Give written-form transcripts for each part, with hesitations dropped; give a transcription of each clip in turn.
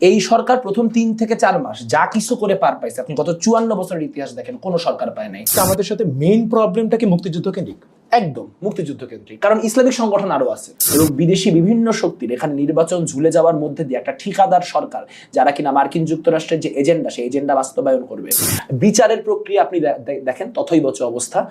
এই সরকার প্রথম 3 থেকে 4 মাস যা কিছু করে পার পাইছে, আপনি গত 54 বছরের ইতিহাস দেখেন, কোনো সরকার পায় নাই। আমাদের সাথে মেইন প্রবলেমটা কি মুক্তিযুদ্ধ কেন্দ্রিক? একদম মুক্তিযুদ্ধ কেন্দ্রিক, কারণ ইসলামিক সংগঠন আরো আছে এবং বিদেশি বিভিন্ন শক্তির এখানে নির্বাচন ঝুলে যাওয়ার মধ্যে দিয়ে একটা ঠিকাদার সরকার, যারা কিনা মার্কিন যুক্তরাষ্ট্রের যে এজেন্ডা, সেই এজেন্ডা বাস্তবায়ন করবে। বিচারের প্রক্রিয়া আপনি দেখেন তথৈবচ অবস্থা।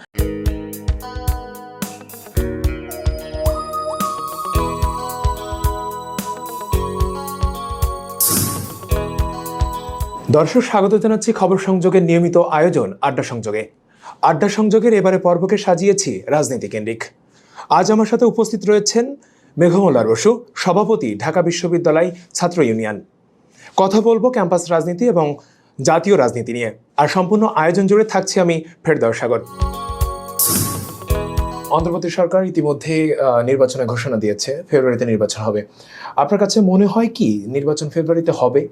দর্শক, স্বাগত জানাচ্ছি খবর সংযোগের নিয়মিত আয়োজন আড্ডা সংযোগে। আড্ডা সংযোগের এবারে পর্বকে সাজিয়েছি রাজনীতি কেন্দ্রিক। আজ আমার সাথে উপস্থিত রয়েছেন মেঘমোল্লা রসু, সভাপতি, ঢাকা বিশ্ববিদ্যালয় ছাত্র ইউনিয়ন। কথা বলবো ক্যাম্পাস রাজনীতি এবং জাতীয় রাজনীতি নিয়ে, আর সম্পূর্ণ আয়োজন জুড়ে থাকছি আমি ফেরদৌস সাগর। অন্তর্বর্তী সরকার ইতিমধ্যে নির্বাচনের ঘোষণা দিয়েছে, ফেব্রুয়ারিতে নির্বাচন হবে। আপনার কাছে মনে হয় কি নির্বাচন ফেব্রুয়ারিতে হবে?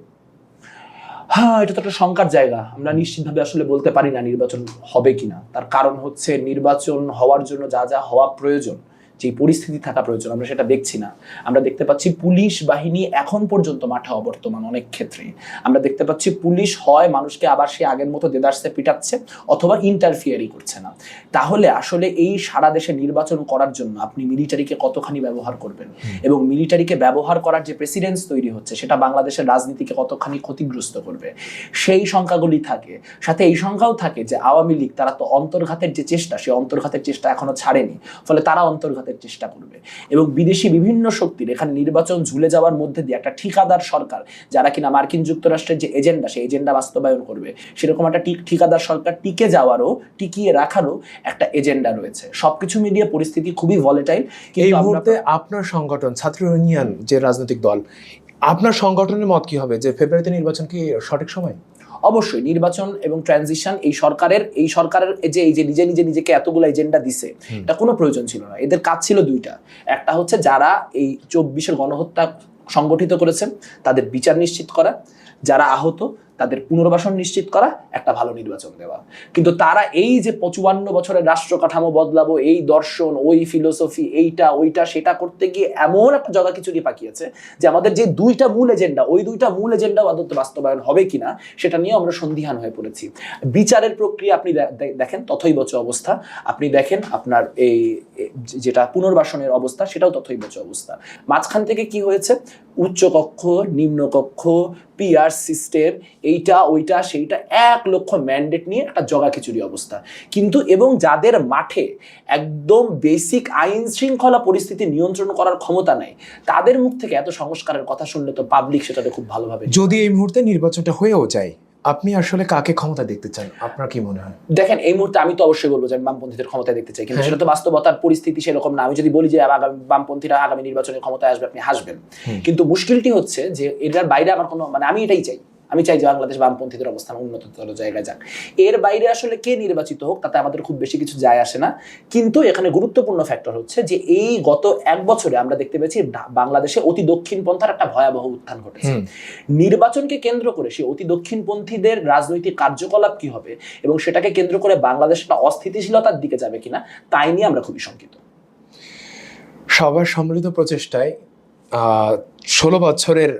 হ্যাঁ, এটা তো একটা শঙ্কার জায়গা। আমরা নিশ্চিতভাবে আসলে বলতে পারি না নির্বাচন হবে কিনা। তার কারণ হচ্ছে নির্বাচন হওয়ার জন্য যা যা হওয়া প্রয়োজন, যে পরিস্থিতি থাকা প্রয়োজন, আমরা সেটা দেখছি না। আমরা দেখতে পাচ্ছি পুলিশ বাহিনী এখন পর্যন্ত মাঠে অবর্তমান। অনেক ক্ষেত্রে আমরা দেখতে পাচ্ছি পুলিশ হয় মানুষকে আবার সে আগের মতো দেদারসে পিটাচ্ছে, অথবা ইন্টারফিয়ারই করছে না। তাহলে আসলে এই সারা দেশে নির্বাচন করার জন্য আপনি মিলিটারিকে কতখানি ব্যবহার করবেন, এবং মিলিটারিকে ব্যবহার করার যে প্রেসিডেন্স তৈরি হচ্ছে সেটা বাংলাদেশের রাজনীতিকে কতখানি ক্ষতিগ্রস্ত করবে, সেই সংখ্যাগুলি থাকে। সাথে এই সংখ্যাও থাকে যে আওয়ামী লীগ তারা তো অন্তর্ঘাতের যে চেষ্টা, সেই অন্তর্ঘাতের চেষ্টা এখনো ছাড়েনি, ফলে তারা অন্তর্ঘাতের চেষ্টা করবে। এবং বিদেশি বিভিন্ন শক্তির এখানে নির্বাচন ঝুলে যাওয়ার মধ্যে দিয়ে একটা ঠিকাদার সরকার, যারা কিনা মার্কিন যুক্তরাষ্ট্রের যে এজেন্ডা, সেই এজেন্ডা বাস্তবায়ন করবে, সেরকম একটা ঠিকাদার সরকার টিকে যাওয়ারও, টিকিয়ে রাখারও একটা এজেন্ডা রয়েছে। সবকিছু মিলিয়ে পরিস্থিতি খুবই ভলেটাইল। এই মুহূর্তে আপনার সংগঠন ছাত্র ইউনিয়ন যে রাজনৈতিক দল, আপনার সংগঠনের মত কি হবে যে ফেব্রুয়ারিতে নির্বাচন কি সঠিক সময়? অবশ্যই নির্বাচন এবং ট্রানজিশন এই সরকারের যে নিজেকে এতগুলো এজেন্ডা দিছে, এটা কোনো প্রয়োজন ছিল না। এদের কাজ ছিল দুইটা। একটা হচ্ছে যারা এই 24-এর গণহত্যা সংগঠিত করেছেন তাদের বিচার নিশ্চিত করা, যারা আহত তাদের পুনর্বাসন নিশ্চিত করা, একটা ভালো নির্বাচন দেওয়া। কিন্তু তারা এই যে 55 বছরের রাষ্ট্র কাঠামো বদলাবো, এই দর্শন, ওই ফিলোসফি, এইটা ওইটা সেটা করতে গিয়ে এমন একটা জগা খিচুড়ি পাকিয়েছে যে আমাদের যে দুইটা মূল এজেন্ডা, ওই দুইটা মূল এজেন্ডা আদৌ বাস্তবায়ন হবে কিনা সেটা নিয়ে আমরা সন্দিহান হয়ে পড়েছি। বিচারের প্রক্রিয়া আপনি দেখেন তথৈবচ অবস্থা। আপনি দেখেন আপনার এই যেটা পুনর্বাসনের অবস্থা, সেটাও তথৈবচ অবস্থা। মাঝখান থেকে কি হয়েছে, উচ্চ কক্ষ, নিম্ন কক্ষ, পিআর সিস্টেম, এইটা ওইটা সেইটা 1 লক্ষ ম্যান্ডেট নিয়ে একটা জগা খিচুড়ি অবস্থা। কিন্তু এবং যাদের মাঠে একদম বেসিক আইন শৃঙ্খলা পরিস্থিতি নিয়ন্ত্রণ করার ক্ষমতা নাই, তাদের মুখ থেকে এত সংস্কারের কথা শুনলে তো পাবলিক সেটাকে খুব ভালোভাবে। যদি এই মুহূর্তে নির্বাচনটা হয়েও যায়, আপনি আসলে কাকে ক্ষমতা দেখতে চান? আপনার কি মনে হয়? দেখেন, এই মুহূর্তে আমি তো অবশ্যই বলবো যে আমি বামপন্থীদের ক্ষমতায় দেখতে চাই, কিন্তু সেটা তো বাস্তবতার পরিস্থিতি সেরকম না। আমি যদি বলি যে বামপন্থীরা আগামী নির্বাচনে ক্ষমতায় আসবে, আপনি হাসবেন। কিন্তু মুশকিলটি হচ্ছে যে এটার বাইরে আমার কোনো আমি এটাই চাই। আমি চাই যে বাংলাদেশ বামপন্থীদের অবস্থান উন্নততর জায়গায় যাক। এর বাইরে আসলে কে নির্বাচিত হোক তাতে আমাদের খুব বেশি কিছু যায় আসে না। কিন্তু এখানে গুরুত্বপূর্ণ ফ্যাক্টর হচ্ছে যে এই গত 1 বছরে আমরা দেখতে পেয়েছি বাংলাদেশে অতি দক্ষিণপন্থার একটা ভয়াবহ উত্থান ঘটেছে। নির্বাচনকে কেন্দ্র করে সেই অতি দক্ষিণপন্থীদের রাজনৈতিক কার্যকলাপ কি হবে এবং সেটাকে কেন্দ্র করে বাংলাদেশ একটা অস্থিতিশীলতার দিকে যাবে কিনা, তাই নিয়ে আমরা খুবই শঙ্কিত। সবার সম্মিলিত প্রচেষ্টায় 16 বছরের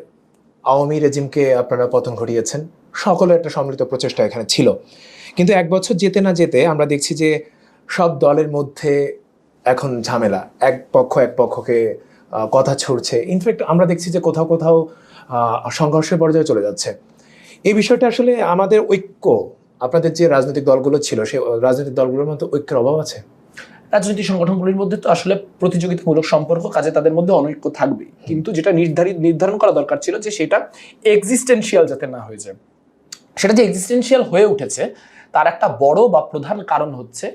আওয়ামী রেজিমকে আপনারা পতন ঘটিয়েছেন। সকলের একটা সম্মিলিত প্রচেষ্টা এখানে ছিল। কিন্তু 1 বছর যেতে না যেতে আমরা দেখছি যে সব দলের মধ্যে এখন ঝামেলা, এক পক্ষকে কথা ছুড়ছে। ইনফ্যাক্ট আমরা দেখছি যে কোথাও কোথাও সংঘর্ষের পর্যায়ে চলে যাচ্ছে। এই বিষয়টা আসলে আমাদের ঐক্য, আপনাদের যে রাজনৈতিক দলগুলো ছিল সেই রাজনৈতিক দলগুলোর মধ্যে ঐক্যের অভাব আছে। রাজনৈতিক সংগঠনগুলির মধ্যে তো আসলে প্রতিযোগিতামূলক সম্পর্ক, কাজে তাদের মধ্যে অনৈক্য থাকবেই। কিন্তু যেটা নির্ধারণ করা দরকার ছিল যে সেটা এক্সিস্টেন্সিয়াল যাতে না হয়ে যায়। সেটা যে এক্সিস্টেন্সিয়াল হয়ে উঠেছে তার একটা বড় বা প্রধান কারণ হচ্ছে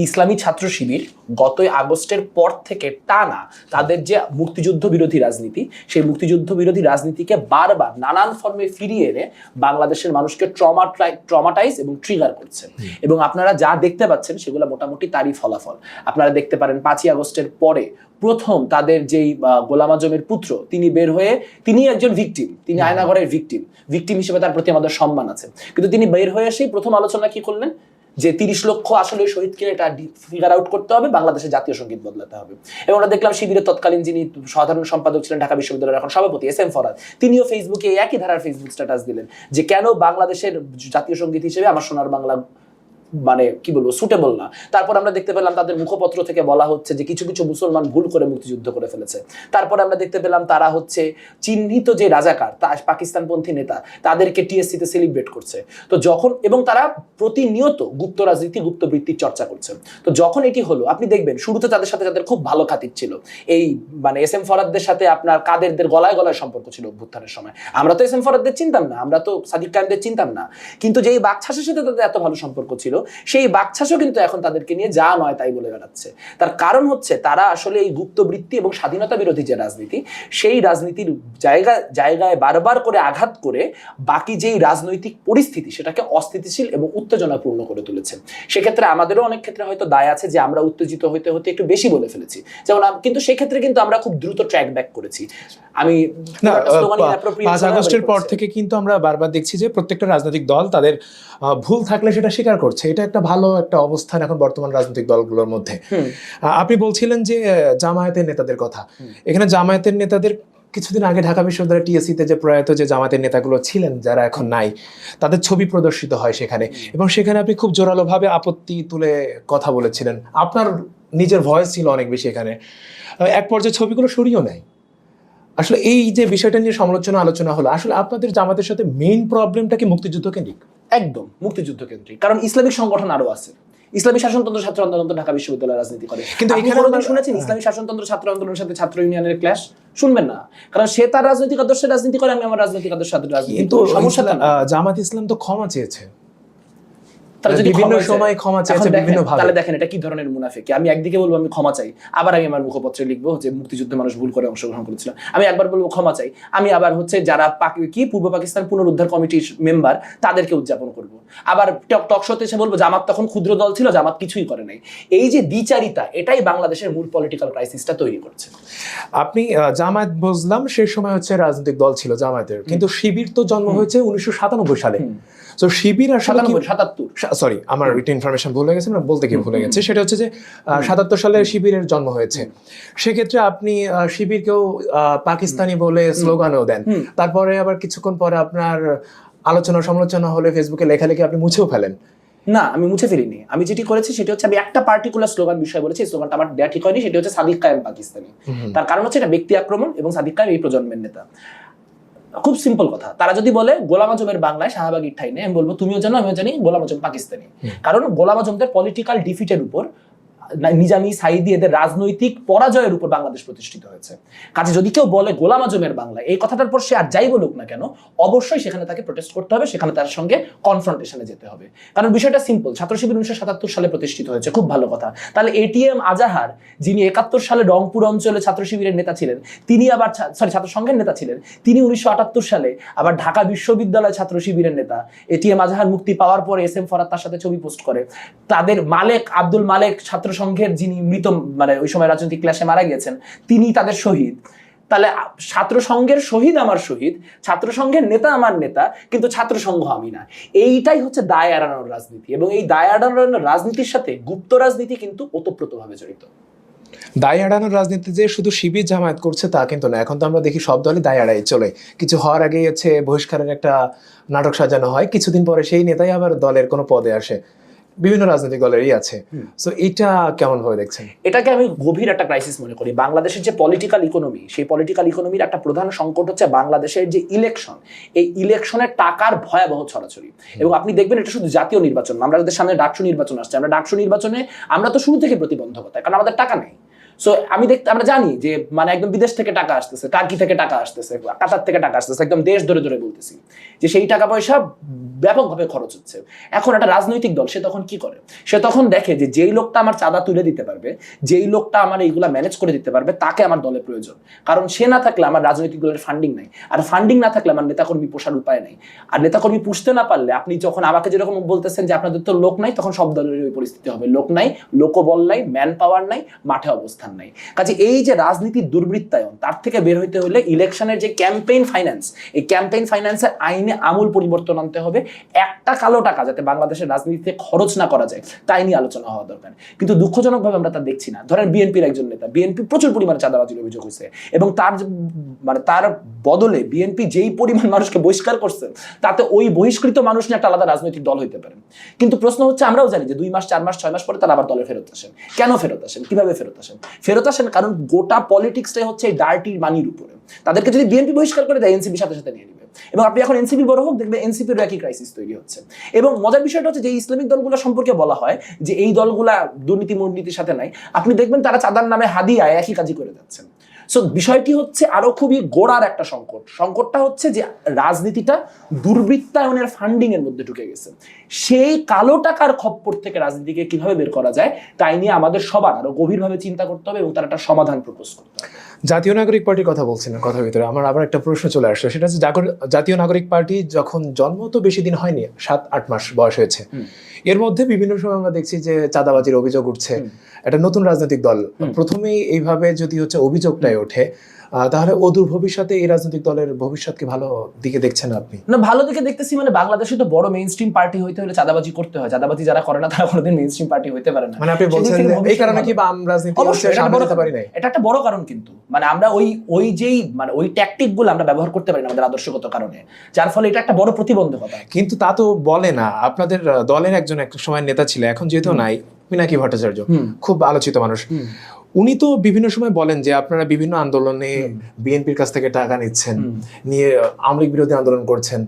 ইসলামী ছাত্র শিবির গত আগস্টের পর থেকে টানা তাদের যে মুক্তিযুদ্ধ বিরোধী রাজনীতি, সেই মুক্তিযুদ্ধ বিরোধী রাজনীতিকে বারবার নানান ফর্মে ফিরিয়ে এনে বাংলাদেশের মানুষকে ট্রমাটাইজ এবং ট্রিগার করছে। এবং আপনারা যা দেখতে পাচ্ছেন সেগুলো মোটামুটি তারই ফলাফল। আপনারা দেখতে পারেন 5ই আগস্টের পরে প্রথম তাদের যেই গোলাম আজমের পুত্র, তিনি বের হয়ে, তিনি একজন ভিকটিম, তিনি আয়নাঘরের ভিকটিম হিসেবে তার প্রতি আমাদের সম্মান আছে। কিন্তু তিনি বের হয়ে এসেই প্রথম আলোচনা কি করলেন যে 30 লক্ষ আসলে শহীদ কিনা এটা ফিগার আউট করতে হবে, বাংলাদেশের জাতীয় সঙ্গীত বদলাতে হবে। এবং আমরা দেখলাম শিবিরের তৎকালীন যিনি সাধারণ সম্পাদক ছিলেন ঢাকা বিশ্ববিদ্যালয়ের এখন সভাপতি এস.এম. ফরহাদ, তিনিও ফেসবুকে একই ধারার ফেসবুক স্ট্যাটাস দিলেন যে কেন বাংলাদেশের জাতীয় সঙ্গীত হিসেবে আমার সোনার বাংলা মানে কি বলবো সুটেবল না। তারপর আমরা দেখতে পেলাম তাদের মুখপত্র থেকে বলা হচ্ছে যে কিছু কিছু মুসলমান ভুল করে মুক্তিযুদ্ধ করে ফেলেছে। তারপর আমরা দেখতে পেলাম তারা হচ্ছে চিহ্নিত যে রাজাকার তা পাকিস্তানপন্থী নেতা তাদেরকে টিএসসিতে সেলিব্রেট করছে। তো যখন এবং তারা প্রতিনিয়ত গুপ্ত রাজনীতি গুপ্ত বৃত্তির চর্চা করছে। তো যখন এটি হলো আপনি দেখবেন শুরুতে তাদের সাথে যাদের খুব ভালো খাতির ছিল এই মানে এস.এম. ফরহাদদের সাথে আপনার কাদেরদের গলায় গলায় সম্পর্ক ছিল অভ্যুত্থানের সময়। আমরা তো এস.এম. ফরহাদদের চিনতাম না, আমরা তো সাদিক কায়েমদের চিনতাম না, কিন্তু যেই বাকছাসের সাথে তাদের এত ভালো সম্পর্ক ছিল সেই বাকছাসও কিন্তু এখন তাদেরকে নিয়ে যা নয় তাই বলে বেড়াচ্ছে। তার কারণ হচ্ছে তারা আসলে এই গুপ্তবৃত্তি এবং স্বাধীনতা বিরোধী যে রাজনীতি সেই রাজনীতির জায়গায় বারবার করে আঘাত করে বাকি যেই রাজনৈতিক পরিস্থিতি সেটাকে অস্থিতিশীল এবং উত্তেজনাপূর্ণ করে তুলেছে। সেক্ষেত্রে আমাদেরও অনেক ক্ষেত্রে হয়তো দায় আছে যে আমরা উত্তেজিত হতে হতে একটু বেশি বলে ফেলেছি, যেমন কিন্তু সেই ক্ষেত্রে কিন্তু আমরা খুব দ্রুত ট্র্যাক ব্যাক করেছি। আমি 5 আগস্টের পর থেকে কিন্তু আমরা বারবার দেখছি যে প্রত্যেকটা রাজনৈতিক দল তাদের ভুল থাকলে সেটা স্বীকার করছে। এটা একটা ভালো একটা অবস্থান এখন বর্তমান রাজনৈতিক দলগুলোর মধ্যে। আপনি বলছিলেন যে জামায়াতের নেতাদের কথা, এখানে জামায়াতের নেতাদের কিছুদিন আগে ঢাকা বিশ্ববিদ্যালয়ের টিএসসিতে যে প্রয়াত যে জামায়াতের নেতাগুলো ছিলেন যারা এখন নাই তাদের ছবি প্রদর্শিত হয় সেখানে, এবং সেখানে আপনি খুব জোরালোভাবে আপত্তি তুলে কথা বলেছিলেন, আপনার নিজের ভয়েস ছিল অনেক বেশি এখানে। এক পর্যায়ে ছবিগুলো সরিয়েও নেয়। আসলে এই যে বিষয়টা নিয়ে সমালোচনা আলোচনা হলো, আসলে আপনাদের জামাতের সাথে মেইন প্রবলেমটা কি মুক্তিযুদ্ধ কেন্দ্রিক? একদম মুক্তিযুদ্ধ কেন্দ্রিক, কারণ ইসলামিক সংগঠন আরো আছে। ইসলামী শাসনতন্ত্র ছাত্র আন্দোলন ঢাকা বিশ্ববিদ্যালয়ের রাজনীতি করে, কিন্তু এখানে আমরা শুনেছেন ইসলামী শাসনতন্ত্র ছাত্র আন্দোলনের সাথে ছাত্র ইউনিয়নের ক্ল্যাশ? শুনবেন না, কারণ সে তার রাজনৈতিক আদর্শের রাজনীতি করে, আমি আমার রাজনৈতিক আদর্শের সাথে রাজনীতি। কিন্তু জামাত ইসলাম তো ক্ষমা চেয়েছে, তারা যদি বিভিন্ন সময় ক্ষমা চেয়েছে বিভিন্ন ভাবে, তাহলে দেখেন এটা কি ধরনের মুনাফিকি। আমি একদিকে বলবো আমি ক্ষমা চাই, আবার আমি আমার মুখপত্রে লিখবো যে মুক্তিযুদ্ধে মানুষ ভুল করে অংশগ্রহণ করেছিল। আমি একবার বলবো ক্ষমা চাই, আমি আবার হচ্ছে যারা কি পূর্ব পাকিস্তান পুনরুদ্ধার কমিটির মেম্বার তাদেরকে উদযাপন করব। আবার টক শোতে এসে বলবো জামাত তখন ক্ষুদ্র দল ছিল, জামাত কিছুই করে নাই। এই যে দ্বিচারিতা, এটাই বাংলাদেশের মূল পলিটিক্যাল ক্রাইসিসটা তৈরি করছে। আপনি জামায়াত বুঝলাম সেই সময় হচ্ছে রাজনৈতিক দল ছিল জামায়াতের, কিন্তু শিবির তো জন্ম হয়েছে 1997 সালে। তো শিবির আর 77 সরি আমার একটা ইনফরমেশন ভুলে গেছে, মানে বলতে গিয়ে ভুলে গেছে, সেটা হচ্ছে যে 77 সালে শিবিরের জন্ম হয়েছে। সেক্ষেত্রে আপনি শিবিরকেও পাকিস্তানি বলে স্লোগানও দেন, তারপরে আবার কিছুক্ষণ পরে আপনার আলোচনা সমালোচনা হলে ফেসবুকে লেখালেখি আপনি মুছেও ফেলেন। না, আমি মুছে ফেলিনি। আমি যেটি করেছি সেটা হচ্ছে আমি একটা পার্টিকুলার স্লোগান বিষয় বলেছি, স্লোগানটা আমার দেয়া ঠিক হয়নি, সেটা হচ্ছে সাদিক কায়েম পাকিস্তানি। তার কারণ হচ্ছে এটা ব্যক্তি আক্রমণ এবং সাদিক কায়েম এই প্রজন্মের নেতা। খুব সিম্পল কথা, তারা যদি বলে গোলাম আজমের বাংলায় শাহবাগীর ঠাই নেই, আমি বলবো তুমিও জানো আমিও জানি গোলাম আজম পাকিস্তানি। কারণ গোলাম আজমদের পলিটিক্যাল ডিফিটের উপর, নিজামী সাইদি এদের রাজনৈতিক পরাজয়ের উপর বাংলাদেশ প্রতিষ্ঠিত হয়েছে। কাজে যদি কেউ বলে গোলাম আজমের বাংলা, এই কথাটার পর সে আর যাই বলুক না কেন, অবশ্যই সেখানে তাকে প্রোটেস্ট করতে হবে, সেখানে তার সঙ্গে কনফ্রন্টেশনে যেতে হবে। কারণ বিষয়টা সিম্পল, ছাত্র শিবির 1977 সালে প্রতিষ্ঠিত হয়েছে, খুব ভালো কথা। তাহলে এটিএম আজাহার যিনি 71 সালে রংপুর অঞ্চলে ছাত্র শিবিরের নেতা ছিলেন, তিনি আবার ছাত্র সংঘের নেতা ছিলেন, তিনি 1978 সালে আবার ঢাকা বিশ্ববিদ্যালয় ছাত্র শিবিরের নেতা। এটিএম আজাহার মুক্তি পাওয়ার পরে এস.এম. ফরহাদ তার সাথে ছবি পোস্ট করে। তাদের মালেক আব্দুল মালেক ছাত্র সংঘের যিনি মৃত, মানে ওই সময় রাজনৈতিক ক্লাসে মারা গিয়েছেন, তিনি তাদের শহীদ। তাহলে ছাত্র সংঘের শহীদ আমার শহীদ, ছাত্র সংঘের নেতা আমার নেতা, কিন্তু ছাত্র সংঘ আমি না। এইটাই হচ্ছে দায় এড়ানোর রাজনীতি, এবং এই দায় এড়ানোর রাজনীতির সাথে গুপ্ত রাজনীতি কিন্তু ওতপ্রোতভাবে জড়িত। দায় এড়ানোর রাজনীতি যে শুধু শিবির জামায়াত করছে তা কিন্তু না, এখন তো আমরা দেখি সব দলই দায় এড়াই চলে। কিছু হওয়ার আগেই হচ্ছে বহিষ্কারের একটা নাটক সাজানো হয়, কিছুদিন পরে সেই নেতাই আবার দলের কোনো পদে আসে, বিভিন্ন রাজনৈতিক দলেরই আছে। সো এটা কেমন ভাবে দেখছেন? এটাকে আমি গভীর একটা ক্রাইসিস মনে করি। বাংলাদেশের যে পলিটিক্যাল ইকোনমি, সেই পলিটিক্যাল ইকোনমির একটা প্রধান সংকট হচ্ছে বাংলাদেশের যে ইলেকশন, এই ইলেকশনের টাকার ভয়াবহ ছড়াছড়ি। এবং আপনি দেখবেন এটা শুধু জাতীয় নির্বাচন, আমরা যাদের সামনে ডাকসু নির্বাচন আসছে, আমরা ডাকসু নির্বাচনে আমরা তো শুরু থেকে প্রতিবন্ধকতা, কারণ আমাদের টাকা নেই। সো আমরা জানি যে মানে একদম বিদেশ থেকে টাকা আসতেছে, টার্কি থেকে টাকা আসতেছে, কাতার থেকে টাকা আসতেছে, একদম দেশ ধরে ধরে বলতেছি যে সেই টাকা পয়সা ব্যাপকভাবে খরচ হচ্ছে। এখন একটা রাজনৈতিক দল সে তখন কি করে? সে তখন দেখে যে যেই লোকটা আমার চাঁদা তুলে দিতে পারবে, যেই লোকটা আমার এইগুলা ম্যানেজ করে দিতে পারবে, তাকে আমার দলে প্রয়োজন। কারণ সে না থাকলে আমার রাজনৈতিক দলের ফান্ডিং নাই, আর ফান্ডিং না থাকলে আমার নেতাকর্মী পোষার উপায় নাই। আর নেতাকর্মী পুষতে না পারলে, আপনি যখন আমাকে যেরকম বলতেছেন যে আপনাদের তো লোক নাই, তখন সব দলের ওই পরিস্থিতি হবে, লোক নাই, লোকবল নাই, ম্যান পাওয়ার নাই, মাঠে অবস্থান দেখান নাই। কাজে এই যে রাজনীতির দুর্বৃত্তায়ন, তার থেকে বের হইতে হলে ইলেকশনের যে ক্যাম্পেইন ফাইন্যান্স, এই ক্যাম্পেইন ফাইন্যান্সের আইনে আমূল পরিবর্তন আনতে হবে। একটা কালো টাকা যাতে বাংলাদেশের রাজনীতিতে খরচ না করা যায়, তাই নিয়ে আলোচনা হওয়া দরকার। কিন্তু দুঃখজনকভাবে আমরা তা দেখছি না। ধরেন বিএনপির একজন নেতা, বিএনপি প্রচুর পরিমাণে চাঁদাবাজির অভিযোগ হয়েছে, এবং তার বদলে বিএনপি যেই পরিমাণ মানুষকে বহিষ্কার করছে, তাতে ওই বহিষ্কৃত মানুষ নিয়ে একটা আলাদা রাজনৈতিক দল হইতে পারে। কিন্তু প্রশ্ন হচ্ছে, আমরাও জানি যে 2 মাস 4 মাস 6 মাস পরে তারা আবার দলে ফেরত আসেন। কেন ফেরত আসেন, কিভাবে ফেরত আসেন? ফেরত আসেন কারণ গোটা পলিটিক্সটাই হচ্ছে এই ডার্টি মানির উপরে। তাদেরকে যদি বিএনপি বহিষ্কার করে দেয়, এনসিপি সাথে সাথে নিয়ে নিবে। এবং আপনি এখন এনসিপি বড় হোক, দেখবেন এনসিপির একই ক্রাইসিস তৈরি হচ্ছে। এবং মজার বিষয়টা হচ্ছে যে ইসলামিক দলগুলো সম্পর্কে বলা হয় যে এই দলগুলা দুর্নীতির সাথে নাই, আপনি দেখবেন তারা চাঁদার নামে হাদিয়ায় একই কাজই করে যাচ্ছেন। সো বিষয়টি হচ্ছে আরো খুবই গোড়ার একটা সংকটটা হচ্ছে যে রাজনীতিটা দুর্বৃত্তায়নের ফান্ডিং এর মধ্যে ঢুকে গেছে। সেই কালো টাকার খপ্পর থেকে রাজনীতিকে কিভাবে বের করা যায়, তাই নিয়ে আমাদের সবার আরো গভীরভাবে চিন্তা করতে হবে এবং তার একটা সমাধান প্রপোজ করতে হবে। জাতীয় নাগরিক পার্টির কথা বলছেন কথার ভিতরে আমার আবার একটা প্রশ্ন চলে আসছে, সেটা হচ্ছে জাতীয় নাগরিক পার্টি যখন জন্ম তো বেশি দিন হয়নি, 7-8 মাস বয়স হয়েছে, এর মধ্যে বিভিন্ন সময় আমরা দেখছি যে চাঁদাবাজির অভিযোগ উঠছে। একটা নতুন রাজনৈতিক দল প্রথমেই এইভাবে যদি হচ্ছে অভিযোগটাই ওঠে, তাহলে অদূর ভবিষ্যতে এই রাজনৈতিক দলের ভবিষ্যৎকে ভালো দিকে দেখছেন আপনি? না, ভালো দিকে দেখতেছি। মানে বাংলাদেশে তো বড় মেইন স্ট্রিম পার্টি হইতে হলে চাঁদাবাজি করতে হয়। চাঁদাবাজি যারা করে না তারা কোনোদিন মেইন স্ট্রিম পার্টি হইতে পারে না। মানে আপনি বলছেন যে এই কারণে কি বাম রাজনীতি সামনে যেতে পারি না? এটা একটা বড় কারণ। কিন্তু মানে আমরা ওই ট্যাকটিক গুলো আমরা ব্যবহার করতে পারি না আমাদের আদর্শগত কারণে, যার ফলে এটা একটা বড় প্রতিবন্ধকতা। কিন্তু তা তো বলে না। আপনাদের দলের একজন এক সময় নেতা ছিল, এখন যেহেতু নাই, পিনাকি ভট্টাচার্য, খুব আলোচিত মানুষ, উনি তো বিভিন্ন সময় বলেন যে আপনারা বিভিন্ন আন্দোলনে বিএনপির কাছ থেকে টাকা নিচ্ছেন, নিয়ে আওয়ামী লীগ বিরোধী আন্দোলন করছেন।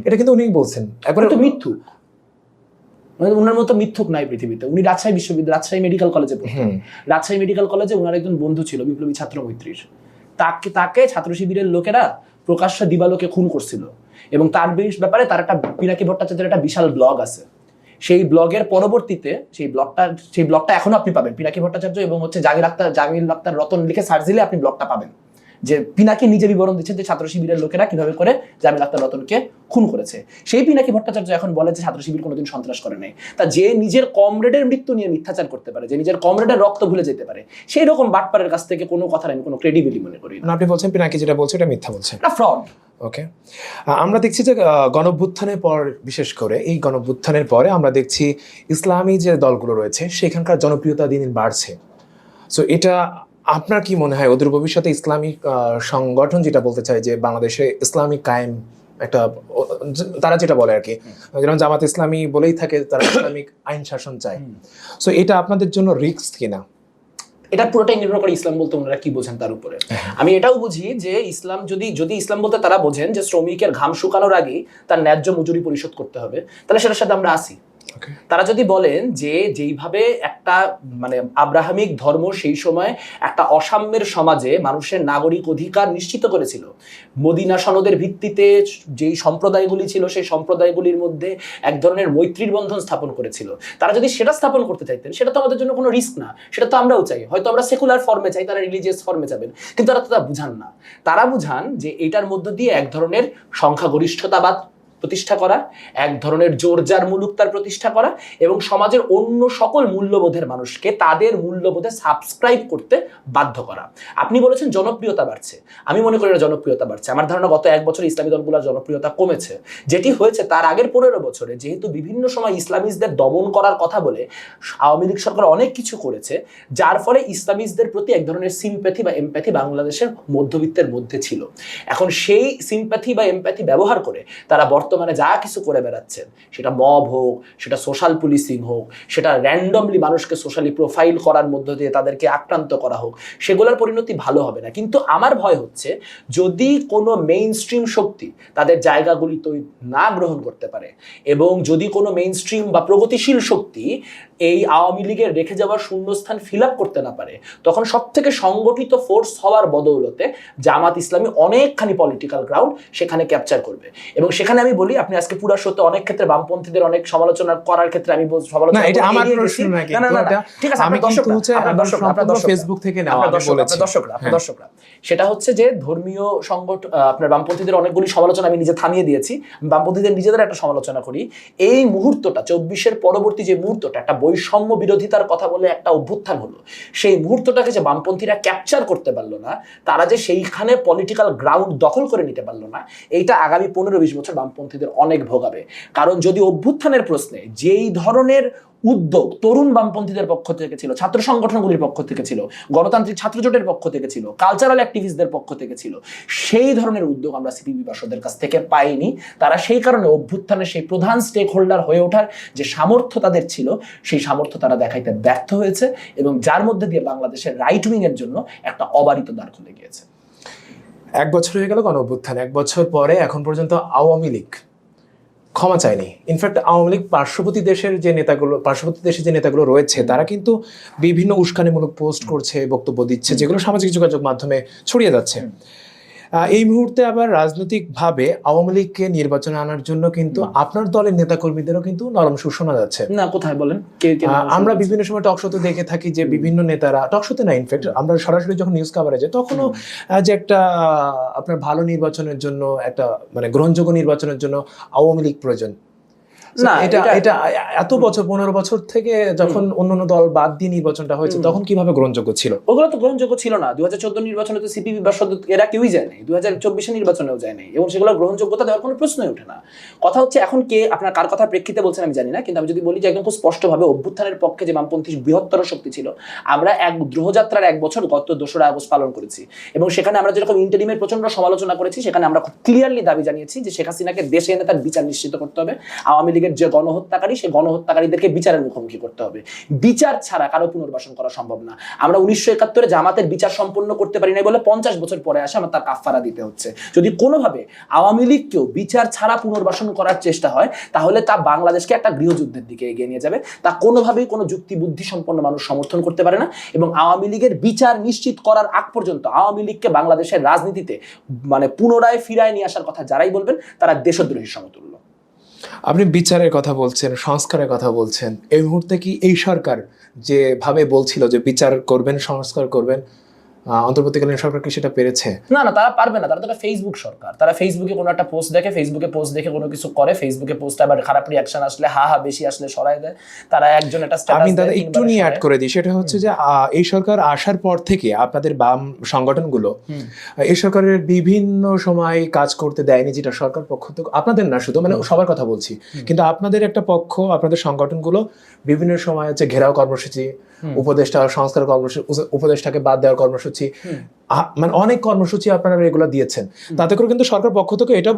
এটা কিন্তু উনি বলছেন, একবারে তো মিথ্যু। মানে ওনার মতো মিথ্যুক নাই পৃথিবীতে। উনি রাজশাহী মেডিকেল কলেজে পড়তেন। রাজশাহী মেডিকেল কলেজে ওনার একজন বন্ধু ছিল, বিপ্লবী ছাত্র মৈত্রীর। তাকে ছাত্র শিবিরের লোকেরা প্রকাশ্যে দিবালোকে খুন করছিল, এবং তার ব্যাপারে তার একটা পিনাকি ভট্টাচার্যের একটা বিশাল ব্লগ আছে। সেই ব্লগের পরবর্তীতে সেই ব্লগটা এখনো আপনি পাবেন, পিনাকি ভট্টাচার্য এবং হচ্ছে জামিল আক্তার রতন লিখে সার্চ দিলে আপনি ব্লগটা পাবেন, যে পিনাকি নিজে বিবরণ দিচ্ছেন যে ছাত্র শিবিরের লোকেরা কিভাবে করে জামিল আক্তার রতনকে খুন করেছে। সেই পিনাকি ভট্টাচার্য এখন বলে যে ছাত্র শিবির কোনোদিন সন্ত্রাস করে নাই। তা যে নিজের কমরেডের মৃত্যু নিয়ে মিথ্যাচার করতে পারে, যে নিজের কমরেডের রক্ত ভুলে যেতে পারে, সেই রকম বাটপারের কাছ থেকে কোনো কথা আমি কোনো ক্রেডিবিলিটি মনে করি না। আপনি বলছেন পিনাকি যেটা বলছে এটা মিথ্যা বলছেন, এটা ফ্রড। ওকে, আমরা দেখছি যে গণঅভ্যুত্থানের পর, বিশেষ করে এই গণঅভ্যুত্থানের পরে আমরা দেখছি ইসলামী যে দলগুলো রয়েছে সেখানকার জনপ্রিয়তা দিন দিন বাড়ছে। সো এটা আপনার কি মনে হয় অদূর ভবিষ্যতে ইসলামিক সংগঠন যেটা বলতে চায় যে বাংলাদেশে ইসলামিক কায়েম একটা, তারা যেটা বলে আর কি, যেমন জামাত ইসলামী বলেই থাকে তারা ইসলামিক আইন শাসন চায়, সো এটা আপনাদের জন্য রিস্ক কিনা? এটা পুরোটাই নির্ভর করে ইসলাম বলতে ওনারা কি বোঝেন তার উপরে। আমি এটাও বুঝি যে ইসলাম যদি ইসলাম বলতে তারা বোঝেন যে শ্রমিকের ঘাম শুকানোর আগেই তার ন্যায্য মজুরি পরিশোধ করতে হবে, তাহলে সেটার সাথে আমরা আসি। তারা যদি বলেন যে যেইভাবে একটা মানে আব্রাহামিক ধর্ম সেই সময় একটা অসাম্যের সমাজে মানুষের নাগরিক অধিকার নিশ্চিত করেছিল, মদিনা সনদের ভিত্তিতে যেই সম্প্রদায়গুলি ছিল সেই সম্প্রদায়গুলির মধ্যে এক ধরনের মৈত্রীর বন্ধন স্থাপন করেছিল, তারা যদি সেটা স্থাপন করতে চাইতেন, সেটা তো আমাদের জন্য কোনো রিস্ক না। সেটা তো আমরাও চাই, হয়তো আমরা সেকুলার ফর্মে চাই, তারা রিলিজিয়াস ফর্মে যাবেন, কিন্তু তারা তো তা বুঝান না। তারা বুঝান যে এটার মধ্য দিয়ে এক ধরনের সংখ্যাগরিষ্ঠতাবাদ প্রতিষ্ঠা করা, এক ধরনের জোরজার মুলুকতার প্রতিষ্ঠা করা, এবং সমাজের অন্য সকল মূল্যবোধের মানুষকে তাদের মূল্যবোধে সাবস্ক্রাইব করতে বাধ্য করা। আপনি বলেছেন জনপ্রিয়তা বাড়ছে, আমি মনে করি জনপ্রিয়তা বাড়ছে। আমার ধারণা গত 1 বছরে ইসলামী দলগুলোর জনপ্রিয়তা কমেছে। যেটি হয়েছে তার আগের 15 বছরে, যেহেতু বিভিন্ন সময় ইসলামিস্টদের দমন করার কথা বলে আওয়ামী লীগ সরকার অনেক কিছু করেছে, যার ফলে ইসলামিস্টদের প্রতি এক ধরনের সিম্প্যাথি বা এমপ্যাথি বাংলাদেশের মধ্যবিত্তের মধ্যে ছিল। এখন সেই সিম্প্যাথি বা এমপ্যাথি ব্যবহার করে তারা বর্তমানে যা কিছু করে বেড়াচ্ছেন, সেটা মব হোক, সেটা সোশ্যাল পুলিশিং হোক, সেটা র্যান্ডমলি মানুষকে সোশ্যালি প্রোফাইল করার মধ্য দিয়ে তাদেরকে আক্রান্ত করা হোক, সেগুলোর পরিণতি ভালো হবে না। কিন্তু আমার ভয় হচ্ছে যদি কোনো মেইন স্ট্রিম শক্তি তাদের জায়গাগুলি না গ্রহণ করতে পারে, এবং যদি কোনো মেইন স্ট্রিম বা প্রগতিশীল শক্তি এই আওয়ামী লীগের রেখে যাওয়ার শূন্যস্থান ফিল আপ করতে না পারে, তখন সব থেকে সংগঠিত ফোর্স হওয়ার বদৌলতে জামাত ইসলামী অনেকখানি পলিটিক্যাল গ্রাউন্ড সেখানে ক্যাপচার করবে। এবং সেখানে আমি বলি, আপনি আজকে পুরো সত্যি অনেক ক্ষেত্রে বামপন্থীদের অনেক সমালোচনা করার ক্ষেত্রে আমি সমালোচনা, এটা আমার প্রশ্ন নাকি, ঠিক আছে, আমি কিন্তু আপনার ফেসবুক থেকে নেওয়া, আমি বলেছি দর্শকরা, সেটা হচ্ছে যে ধর্মীয় সংগঠন আপনার বামপন্থীদের অনেকগুলি সমালোচনা আমি নিজে থামিয়ে দিয়েছি। বামপন্থীদের নিজেদের একটা সমালোচনা করি। এই মুহূর্তটা 24-এর পরবর্তী যে মুহূর্তটা, একটা বৈষম্য বিরোধিতার কথা বলে একটা অভ্যুত্থান হলো, সেই মুহূর্তটাকে যে বামপন্থীরা ক্যাপচার করতে পারলো না, তারা যে সেইখানে পলিটিক্যাল গ্রাউন্ড দখল করে নিতে পারলো না, এইটা আগামী 15-20 বছর বামপন্থীদের অনেক ভোগাবে। কারণ যদি অভ্যুত্থানের প্রশ্নে যেই ধরনের উদ্যোগ তরুণ বামপন্থীদের পক্ষ থেকে ছিল, ছাত্র সংগঠনগুলির পক্ষ থেকে ছিল, গণতান্ত্রিক ছাত্র জোটের পক্ষ থেকে ছিল, কালচারাল অ্যাক্টিভিস্টদের পক্ষ থেকে ছিল, সেই ধরনের উদ্যোগ আমরা সিপিবি বাসদের কাছ থেকে পাইনি। তারা সেই কারণে অভ্যুত্থানের সেই প্রধান স্টেক হোল্ডার হয়ে ওঠার যে সামর্থ্য তাদের ছিল, সেই সামর্থ্য তারা দেখাইতে ব্যর্থ হয়েছে, এবং যার মধ্যে দিয়ে বাংলাদেশের রাইট উইং এর জন্য একটা অবারিত দ্বার খুলে গিয়েছে। 1 বছর হয়ে গেল গণ অভ্যুত্থান, 1 বছর পরে এখন পর্যন্ত আওয়ামী লীগ ক্ষমা চায়নি। ইনফ্যাক্ট আওয়ামী লীগ পার্শ্ববর্তী দেশের যে নেতাগুলো রয়েছে, তারা কিন্তু বিভিন্ন উস্কানিমূলক পোস্ট করছে, বক্তব্য দিচ্ছে, যেগুলো সামাজিক যোগাযোগ মাধ্যমে ছড়িয়ে যাচ্ছে। এই মুহূর্তে আবার রাজনৈতিকভাবে আওয়ামী লীগকে নির্বাচনে আনার জন্য কিন্তু আপনার দলের নেতাকর্মীদেরও কিন্তু নরম সুর শোনা যাচ্ছে। না, কোথায় বলেন? আমরা বিভিন্ন সময় টক শোতে দেখে থাকি যে বিভিন্ন নেতারা, টক শোতে না, ইনফ্যাক্ট আমরা সরাসরি যখন নিউজ কাভারেজে, তখনও যে একটা আপনার ভালো নির্বাচনের জন্য, একটা মানে গ্রহণযোগ্য নির্বাচনের জন্য আওয়ামী লীগ প্রয়োজন। না, এটা এত বছর 15 বছর থেকে যখন অন্যান্য দল বাদ দিয়ে নির্বাচনটা হয়েছে, তখন কিভাবে গ্রহণযোগ্য ছিল? ওগুলো তো গ্রহণযোগ্য ছিল না। 2014 নির্বাচনে তো সিপিবি বাসদ এরা কেউই যায় নাই, 2024 নির্বাচনেও যায় নাই, এবং সেগুলো গ্রহণযোগ্যতা দেওয়ার কোনো প্রশ্নই ওঠে না। কথা হচ্ছে এখন কে আপনার কার কথা প্রেক্ষিতে বলছেন আমি জানি না, কিন্তু আমি যদি বলি যে একদম খুব স্পষ্টভাবে অভ্যুত্থানের পক্ষে যে বামপন্থী বৃহত্তর শক্তি ছিল, আমরা এক দ্রোহযাত্রার 1 বছর গত 2রা আগস্ট পালন করেছি, এবং সেখানে আমরা যেরকম ইন্টারিমের প্রচন্ড সমালোচনা করেছি, সেখানে আমরা খুব ক্লিয়ারলি দাবি জানিয়েছি যে শেখ হাসিনাকে দেশে এনে তার বিচার নিশ্চিত করতে হবে। আওয়ামী লীগের যে গণহত্যাকারী, সেই গণহত্যাকারীদেরকে বিচারের মুখোমুখি করতে হবে। বিচার ছাড়া কারো পুনর্বাসন করা সম্ভব না। আমরা 1971 জামাতের বিচার সম্পন্ন করতে পারি নাই বলে 50 বছর পরে আসে আমার তার কাফারা দিতে হচ্ছে। যদি কোনোভাবে আওয়ামী লীগকেও বিচার ছাড়া পুনর্বাসন করার চেষ্টা হয়, তাহলে তা বাংলাদেশকে একটা গৃহযুদ্ধের দিকে এগিয়ে নিয়ে যাবে। তা কোনোভাবেই কোনো যুক্তি বুদ্ধি সম্পন্ন মানুষ সমর্থন করতে পারে না, এবং আওয়ামী লীগের বিচার নিশ্চিত করার আগ পর্যন্ত আওয়ামী লীগকে বাংলাদেশের রাজনীতিতে মানে পুনরায় ফিরায় নিয়ে আসার কথা যারাই বলবেন, তারা দেশদ্রোহীর সমতুল্য। আপনি বিচারের কথা বলছেন, সংস্কারের কথা বলছেন, এই মুহূর্তে কি এই সরকার যেভাবে বলছিল যে বিচার করবেন, সংস্কার করবেন, অন্তর্বর্তীকালীন সরকার কি সেটা পেরেছে? না, তারা পারবে না। তারা তো একটা ফেসবুক সরকার। তারা ফেসবুকে কোনো একটা পোস্ট দেখে, ফেসবুকে পোস্ট দেখে কোনো কিছু করে, ফেসবুকে পোস্ট আবার খারাপ রিঅ্যাকশন আসলে হা বেশি আসলে সরায় দেয়। তারা একজন একটা স্ট্যাটাস, আমি দাদা একটু নিয়ে অ্যাড করে দিই, সেটা হচ্ছে যে এই সরকার আসার পর থেকে আপনাদের বাম সংগঠনগুলো এই সরকারের বিভিন্ন সময় কাজ করতে দেয়নি, যেটা সরকার পক্ষ থেকে, আপনাদের না শুধু, মানে সবার কথা বলছি, কিন্তু আপনাদের একটা পক্ষ, আপনাদের সংগঠনগুলো বিভিন্ন সময় হচ্ছে ঘেরাও কর্মসূচি, উপদেষ্টা সংস্কার কর্মসূচি, উপদেষ্টাকে বাদ দেওয়ার কর্মসূচি, মানে অনেক কর্মসূচি আপনারা রেগুলার দিয়েছেন। তাতে করে কিন্তু সরকার পক্ষ থেকে এটা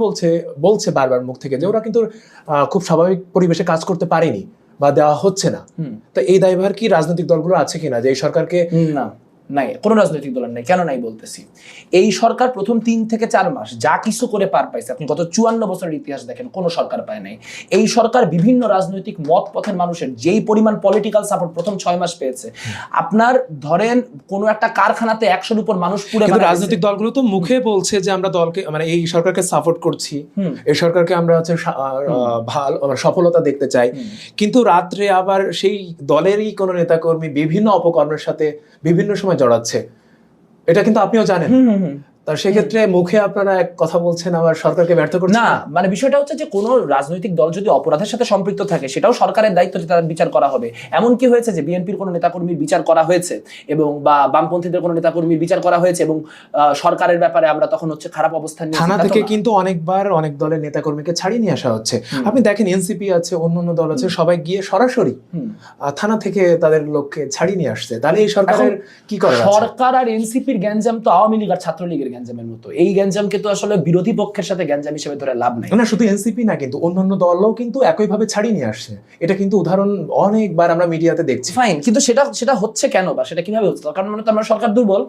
বলছে বারবার মুখ থেকে যে ওরা কিন্তু খুব স্বাভাবিক পরিবেশে কাজ করতে পারেনি বা দেওয়া হচ্ছে না। তো এই দায়ভার কি রাজনৈতিক দলগুলো আছে কিনা যে এই সরকারকে? না, নাই, কোনো রাজনৈতিক দলের নাই। কেন নাই বলতেছি, এই সরকার প্রথম 3 থেকে 4 মাস যা কিছু করে পার পাইছে, আপনি গত 54 বছরের ইতিহাস দেখেন, কোনো সরকার পায় নাই। এই সরকার বিভিন্ন রাজনৈতিক মত পথের মানুষের যেই পরিমাণ পলিটিক্যাল সাপোর্ট প্রথম 6 মাস পেয়েছে, আপনার ধরেন কোনো একটা কারখানাতে 100-র উপর মানুষ পুরো, কিন্তু রাজনৈতিক দলগুলো তো মুখে বলছে যে আমরা দলকে, মানে এই সরকারকে সাপোর্ট করছি, এই সরকারকে আমরা হচ্ছে ভালো সফলতা দেখতে চাই, কিন্তু রাত্রে আবার সেই দলেরই কোনো নেতাকর্মী বিভিন্ন অপকর্মের সাথে বিভিন্ন সময় জড়াচ্ছে। এটা কিন্তু আপনিও জানেন। তার সেক্ষেত্রে মুখে আপনারা এক কথা বলছেন, আবার সরকারকে ব্যর্থ করছেন না। মানে বিষয়টা হচ্ছে যে কোনো রাজনৈতিক দল যদি অপরাধের সাথে সম্পৃক্ত থাকে, সেটাও সরকারের দায়িত্ব যে তার বিচার করা হবে। এমন কি হয়েছে যে বিএনপির কোনো নেতাকর্মীর বিচার করা হয়েছে, এবং বা বামপন্থীদের কোনো নেতাকর্মীর বিচার করা হয়েছে, এবং সরকারের ব্যাপারে আমরা তখন হচ্ছে খারাপ অবস্থান নিয়ে, থানা থেকে কিন্তু অনেকবার অনেক দলের নেতাকর্মীকে ছাড়িয়ে নিয়ে আসা হচ্ছে। আপনি দেখেন এনসিপি আছে, অন্যান্য দল আছে, সবাই গিয়ে সরাসরি থানা থেকে তাদের লোককে ছাড়িয়ে নিয়ে আসছে। তাহলে এই সরকারের কি করা? সরকার আর এনসিপির গ্যাঞ্জাম তো আওয়ামী লীগ আর ছাত্রলীগের গ্যাঞ্জামের মতো। এই গ্যাঞ্জামকে তো আসলে বিরোধী পক্ষের সাথে গ্যাঞ্জাম হিসেবে ধরে লাভ নাই। না, শুধু এনসিপি না, কিন্তু অন্যান্য দলও কিন্তু একইভাবে ছাড়িয়ে নিয়ে আসছে। এটা কিন্তু উদাহরণ অনেকবার আমরা মিডিয়াতে দেখছি। ফাইন, কিন্তু সেটা হচ্ছে কেন, বা সেটা কিভাবে হচ্ছে? কারণ মানে তো আমরা সরকার দুর্বল,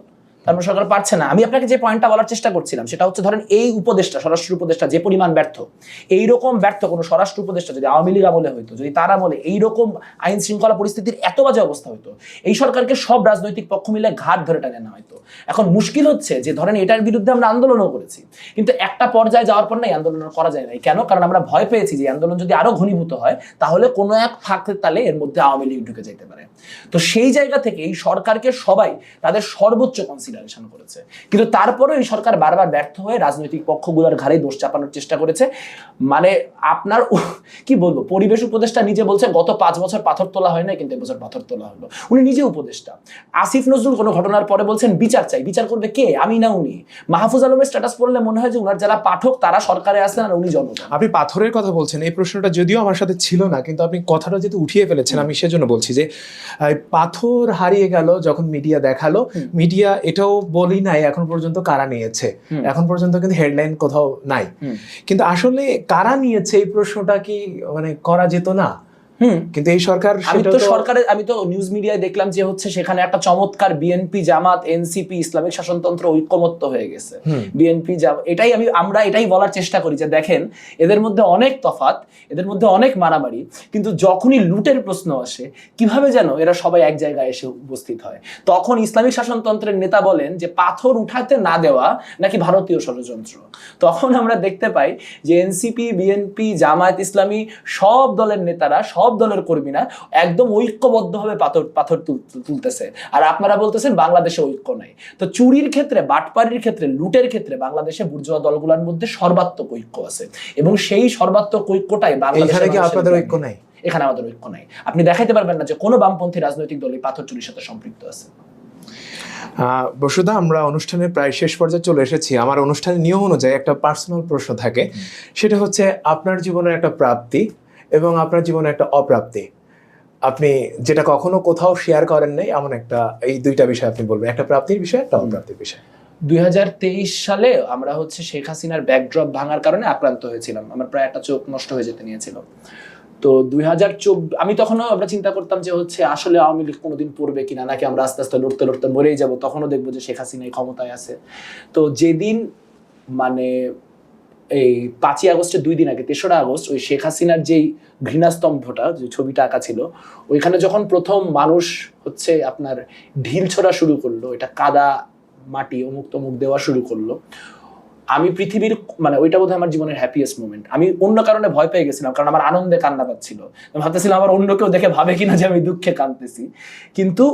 তারপর সরকার পারছে না। আমি আপনাকে যে পয়েন্টটা বলার চেষ্টা করছিলাম সেটা হচ্ছে, ধরেন এই উপদেষ্টা, স্বরাষ্ট্র উপদেষ্টা যে পরিমাণ ব্যর্থ, এইরকম ব্যর্থ কোনো স্বরাষ্ট্র উপদেষ্টা যদি আওয়ামী লীগ আমলে হইতো, যদি তার আমলে এইরকম আইন শৃঙ্খলা পরিস্থিতির এত বাজে অবস্থা হইতো, এই সরকারকে সব রাজনৈতিক পক্ষ মিলে ঘাট ধরে টানে নেওয়া হইতো। এখন মুশকিল হচ্ছে যে ধরেন এটার বিরুদ্ধে আমরা আন্দোলনও করেছি, কিন্তু একটা পর্যায়ে যাওয়ার পর নাই আন্দোলন করা যায় নাই। কেন? কারণ আমরা ভয় পেয়েছি যে আন্দোলন যদি আরো ঘনীভূত হয়, তাহলে কোনো এক ফাঁকের তালে এর মধ্যে আওয়ামী লীগ ঢুকে যেতে পারে। তো সেই জায়গা থেকে এই সরকারকে সবাই তাদের সর্বোচ্চ কনসিডার কনসিডারেশন করেছে। কিন্তু তারপরেও এই সরকার বারবার ব্যর্থ হয়ে রাজনৈতিক পক্ষগুলোর ঘাড়ে দোষ চাপানোর চেষ্টা করেছে। মানে আপনার কি বলবো, পরিবেশ উপদেষ্টা নিজে বলছে গত 5 বছর পাথর তোলা হয় না, কিন্তু এবছর পাথর তোলা হলো। উনি নিজে উপদেষ্টা। আসিফ নজরুল কোনো ঘটনার পরে বলছেন বিচার চাই, বিচার করবে কে? আমি না উনি। মাহফুজ আলমের স্ট্যাটাস পড়লে মনে হয় যে উনার যারা পাঠক তারা সরকারে আছেন আর উনি জনগণ। আপনি পাথরের কথা বলছেন, এই প্রশ্নটা যদিও আমার সাথে ছিল না, কিন্তু আপনি কথাটা যেহেতু উঠিয়ে ফেলেছেন আমি সেজন্য বলছি যে পাথর হারিয়ে গেল যখন মিডিয়া দেখালো, মিডিয়া এটাও বলি নাই এখন পর্যন্ত কারা নিয়েছে, এখন পর্যন্ত কিন্তু হেডলাইন কোথাও নাই। কিন্তু আসলে কারা নিয়েছে এই প্রশ্নটা কি মানে করা যেত না? কিন্তু এই সরকার, আমি তো নিউজ মিডিয়ায় দেখলাম যে হচ্ছে সেখানে একটা চমৎকার বিএনপি জামাত এনসিপি ইসলামিক শাসনতন্ত্র ঐক্যমত্য হয়ে গেছে। বিএনপি আমরা এটাই বলার চেষ্টা করি যে দেখেন এদের মধ্যে অনেক তফাৎ, এদের মধ্যে অনেক মারামারি, কিন্তু যখনই লুটের প্রশ্ন আসে কিভাবে যেন এরা সবাই এক জায়গায় এসে উপস্থিত হয়। তখন ইসলামিক শাসনতন্ত্রের নেতা বলেন যে পাথর উঠাতে না দেওয়া নাকি ভারতীয় ষড়যন্ত্র। তখন আমরা দেখতে পাই যে এনসিপি বিএনপি জামায়াত ইসলামী সব দলের নেতারা, সব দলের কর্মীরা একদম ঐক্যবদ্ধভাবে পাথর তুলতেছে, আর আপনারা বলতেছেন বাংলাদেশে ঐক্য নাই। তো চুরির ক্ষেত্রে, বাটপাড়ির ক্ষেত্রে, লুটের ক্ষেত্রে বাংলাদেশে বুর্জোয়া দলগুলোর মধ্যে সর্বাত্মক ঐক্য আছে, এবং সেই সর্বাত্মক ঐক্যটাই বাংলাদেশে। আপনাদের ঐক্য নাই? এখানে আমাদের ঐক্য নাই। আপনি দেখাইতে পারবেন না যে কোনো বামপন্থী রাজনৈতিক দল এই পাথর চুরির সাথে সম্পৃক্ত আছে। বসুদা, আমরা অনুষ্ঠানের প্রায় শেষ পর্যায়ে চলে এসেছি। আমার অনুষ্ঠানের নিয়ম অনুযায়ী একটা পার্সোনাল প্রশ্ন থাকে, সেটা হচ্ছে আপনার জীবনের একটা প্রাপ্তি এবং আপনার জীবনে একটা অপ্রাপ্তি, আপনি যেটা কখনো কোথাও শেয়ার করেন নাই এমন একটা, এই দুইটা বিষয় আপনি বলবেন, একটা প্রাপ্তির বিষয়, একটা অপ্রাপ্তির বিষয়। 2023 সালে আমরা হচ্ছে শেখ হাসিনার ব্যাকড্রপ ভাঙার কারণে আক্রান্ত হয়েছিলাম, আমার প্রায় একটা চোখ নষ্ট হয়ে যেতে নিয়েছিল। তো 2024 আমি তখনও আমরা চিন্তা করতাম যে হচ্ছে আসলে আওয়ামী লীগ কোনোদিন পড়বে কিনা, নাকি আমরা আস্তে আস্তে লড়তে লড়তে মরেই যাব, তখনও দেখবো যে শেখ হাসিনা ক্ষমতায় আছে। তো যেদিন মানে এই 5ই আগস্টের 2 দিন আগে 3রা আগস্ট ওই শেখ হাসিনার যেই ঘৃণাস্তম্ভটা, যে ছবিটা আঁকা ছিল, ওইখানে যখন প্রথম মানুষ হচ্ছে আপনার ঢিল ছোড়া শুরু করলো, এটা কাদা মাটি অমুক তমুক দেওয়া শুরু করলো, আমি পৃথিবীর মানে ওইটা বোধহয় আমার জীবনের হ্যাপিয়েস্ট মোমেন্ট। আমি অন্য কারণে ভয় পেয়ে গেছিলাম, কারণ আমার আনন্দে কান্না পাচ্ছিল। আমি ভাবতেছিলাম আমার অন্য কেউ দেখে ভাবে কিনা যে আমি দুঃখে কাঁদতেছি। কিন্তু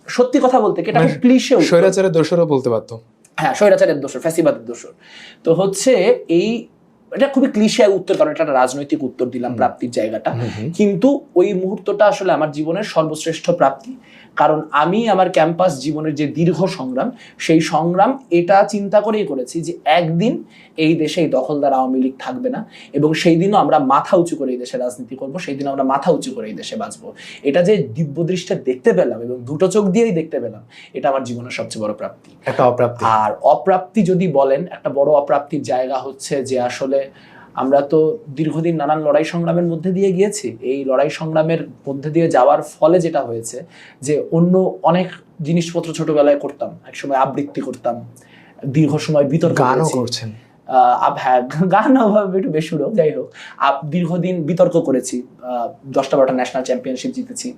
সত্যি কথা বলতে কি, এটা ক্লিশে, স্বৈরাচারের দোষরও বলতে পারতো। হ্যাঁ, স্বৈরাচারের দোষর, ফ্যাসিবাদের দোষর। তো হচ্ছে এটা খুবই ক্লিশে উত্তর, কারণ এটা একটা রাজনৈতিক উত্তর দিলাম প্রাপ্তির জায়গাটা, কিন্তু ওই মুহূর্তটা আসলে আমার জীবনের সর্বশ্রেষ্ঠ প্রাপ্তি। কারণ আমি আমার ক্যাম্পাস জীবনের যে দীর্ঘ সংগ্রাম, সেই সংগ্রাম এটা চিন্তা করেই করেছি যে একদিন এই দেশে এই দখলদার আওয়ামী লীগ থাকবে না, এবং সেই দিনও আমরা মাথা উঁচু করে এই দেশে রাজনীতি করব, সেই দিন আমরা মাথা উঁচু করে এই দেশে বাঁচবো। এটা যে দিব্য দৃষ্টি দেখতে পেলাম এবং দুটো চোখ দিয়েই দেখতে পেলাম, এটা আমার জীবনের সবচেয়ে বড় প্রাপ্তি। একটা অপ্রাপ্তি। আর অপ্রাপ্তি যদি বলেন, একটা বড় অপ্রাপ্তির জায়গা হচ্ছে যে আসলে আমরা তো দীর্ঘদিন নানান লড়াই সংগ্রামের মধ্যে দিয়ে গিয়েছি। এই লড়াই সংগ্রামের মধ্যে দিয়ে যাওয়ার ফলে যেটা হয়েছে যে অন্য অনেক জিনিসপত্র ছোটবেলায় করতাম, একসময় আবৃত্তি করতাম, দীর্ঘ সময় বিতর্ক করছেন। হ্যাঁ, গান অভাবে একটু বেসুরো, যাই হোক, দীর্ঘদিন বিতর্ক করেছি, 10টা 12টা ন্যাশনাল চ্যাম্পিয়নশিপ জিতেছি।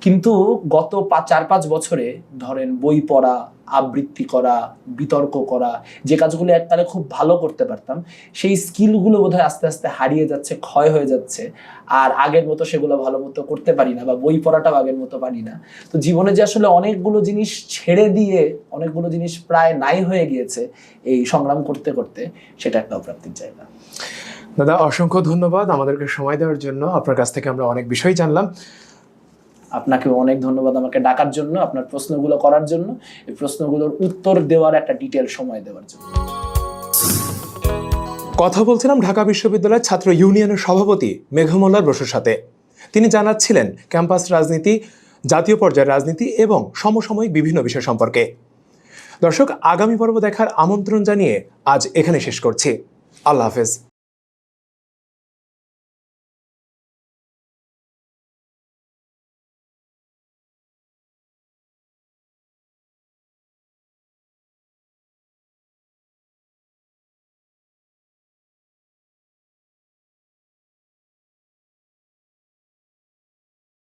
কিন্তু গত 4-5 বছরে ধরেন বই পড়া, আবৃত্তি করা, বিতর্ক করা, যে কাজগুলো এককালে খুব ভালো করতে পারতাম, সেই স্কিলগুলো বোধহয় আস্তে আস্তে হারিয়ে যাচ্ছে, ক্ষয় হয়ে যাচ্ছে। আর আগের মতো সেগুলো ভালো মতো করতে পারি না, বা বই পড়াটাও আগের মতো পারি না। তো জীবনে যে আসলে অনেকগুলো জিনিস ছেড়ে দিয়ে, অনেকগুলো জিনিস প্রায় নাই হয়ে গিয়েছে এই সংগ্রাম করতে করতে, সেটা একটা অপ্রাপ্তির জায়গা। দাদা, অসংখ্য ধন্যবাদ আমাদেরকে সময় দেওয়ার জন্য। আপনার কাছ থেকে আমরা অনেক বিষয় জানলাম। আপনাকে অনেক ধন্যবাদ আমাকে ডাকার জন্য, আপনার প্রশ্নগুলো করার জন্য, এই প্রশ্নগুলোর উত্তর দেওয়ার একটা ডিটেল সময় দেওয়ার জন্য। কথা বলছিলাম ঢাকা বিশ্ববিদ্যালয়ের ছাত্র ইউনিয়নের সভাপতি মেঘমল্লার বসুর সাথে। তিনি জানাচ্ছিলেন ক্যাম্পাস রাজনীতি, জাতীয় পর্যায়ের রাজনীতি এবং সমসাময়িক বিভিন্ন বিষয় সম্পর্কে। দর্শক, আগামী পর্ব দেখার আমন্ত্রণ জানিয়ে আজ এখানে শেষ করছি। আল্লাহ হাফেজ।